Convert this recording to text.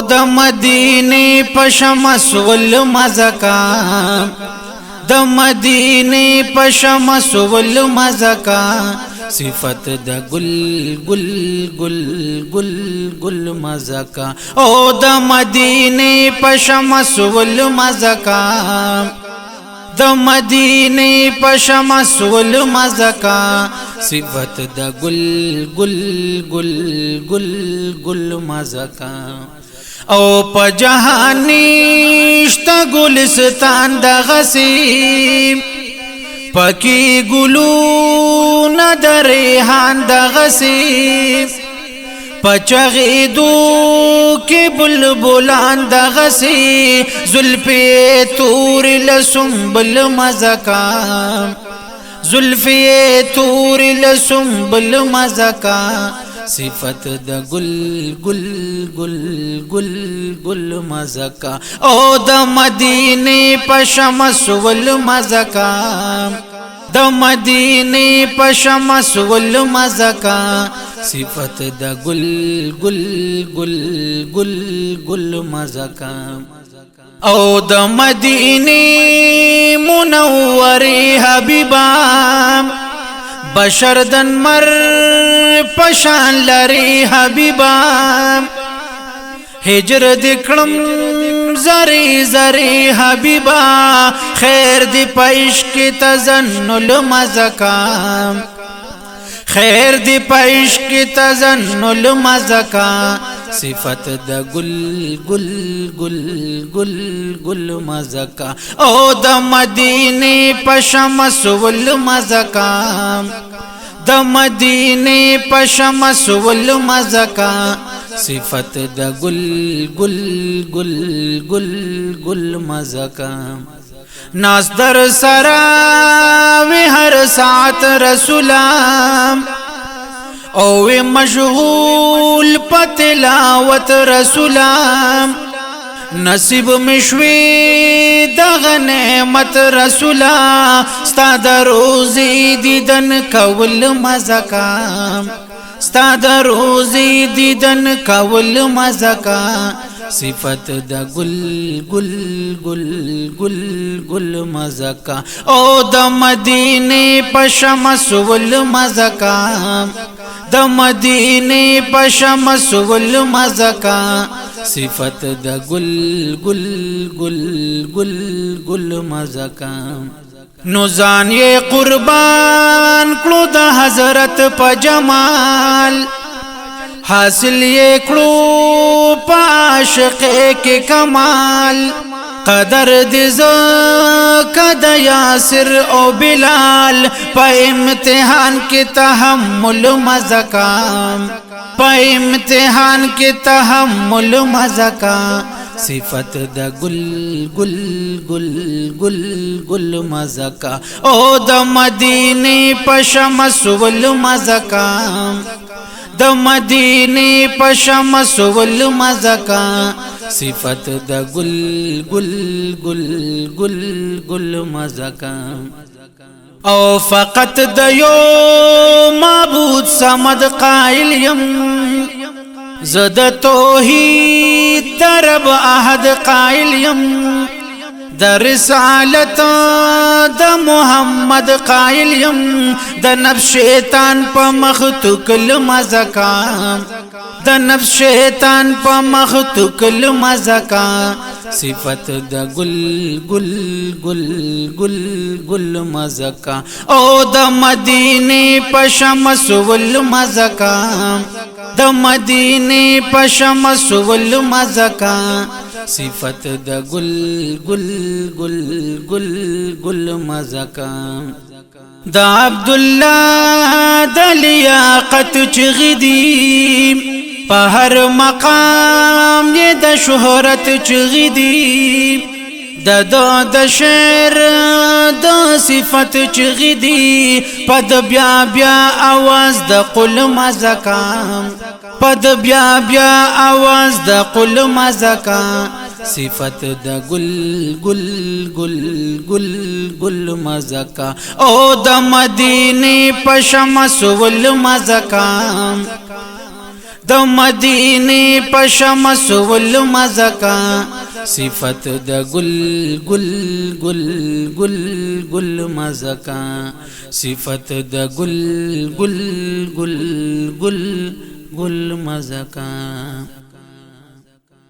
د مدینه پشمس ول مزکا د مدینه پشمس ول مزکا صفت د گل گل گل گل گل مزکا او د مدینه پشمس ول مزکا د مدینه پشمس ول مزکا صفت د گل گل گل گل گل مزکا او په جهانیشت گلستان د غسیم پکی گلو ندر ریحان د غسیم پچغیدو کی بلبلان د غسی زلفی تور لسنبل مزکا زلفی تور لسنبل مزکا صفت د گل گل گل گل گل مزکا او د مدینه پشمس ول مزکا د مدینه پشمس ول مزکا صفت د گل گل گل گل گل مزکا او د مدینه منوره حبیبا بشر دن مر پشان لري حبیبا هجر دکړم زری زری حبیبا خیر دی پایش کی تزنل مزکا خیر دی پایش کی تزنل مزکا صفت د گل گل گل گل گل مزکا او د مدینه پشمس ول مزکا د مدینه پشمس ول مزکا صفت د گل گل گل گل گل مزکا ناس در سرا وی هر ساعت رسولام او مشغول پتلاوت رسولام نصیب مشوی دغ نعمت رسولا ستا د روزی دیدن کول مزکا ستا د روزی دیدن کول مزکا صفت د گل گل گل گل گل مزکا او د مدینه پشمس ول مزکا د مدینه پشمس ول مزکا صفت د گل گل گل گل گل مزکا نو ځان یې قربان کړو د حضرت په جمال حاصل یې کړو په عاشق کې کمال قدر دې زکد یاسر او بلال په امتحان کې تحمل مزکا په امتحان کې تحمل مزکا صفت د گل گل گل گل گل مزکا او د مدینه پشمس ول مزکا د مدینه پشمس ول مزکا صفت د گل گل گل گل گل مزکا او فقط د یو معبود صمد قائل یم زد توحید درب احد قائل یم د رسالت د محمد قائل یم د نفس شیطان په مخ تکل مزکا د نفس شیطان په مخ تکل مزکا صفت د گل گل گل گل گل مزکا او د مدینه پشمس ول مزکا د مدینه پشمس ول مزکا صفت د گل گل گل گل گل مزکا دا عبدالله د لیاقت چغدی په هر مقام یې د شهرت چغدی د شعر د صفت چغدی پد بیا بیا आवाज د قل مزکا پد بیا بیا आवाज د قل مزکا صفت د گل گل گل گل گل مزکا او د مدینه پشمس ول مزکا द मदीने पशमस वल मज़का सिफत द गुल गुल गुल गुल गुल मज़का सिफत द गुल गुल गुल गुल गुल मज़का।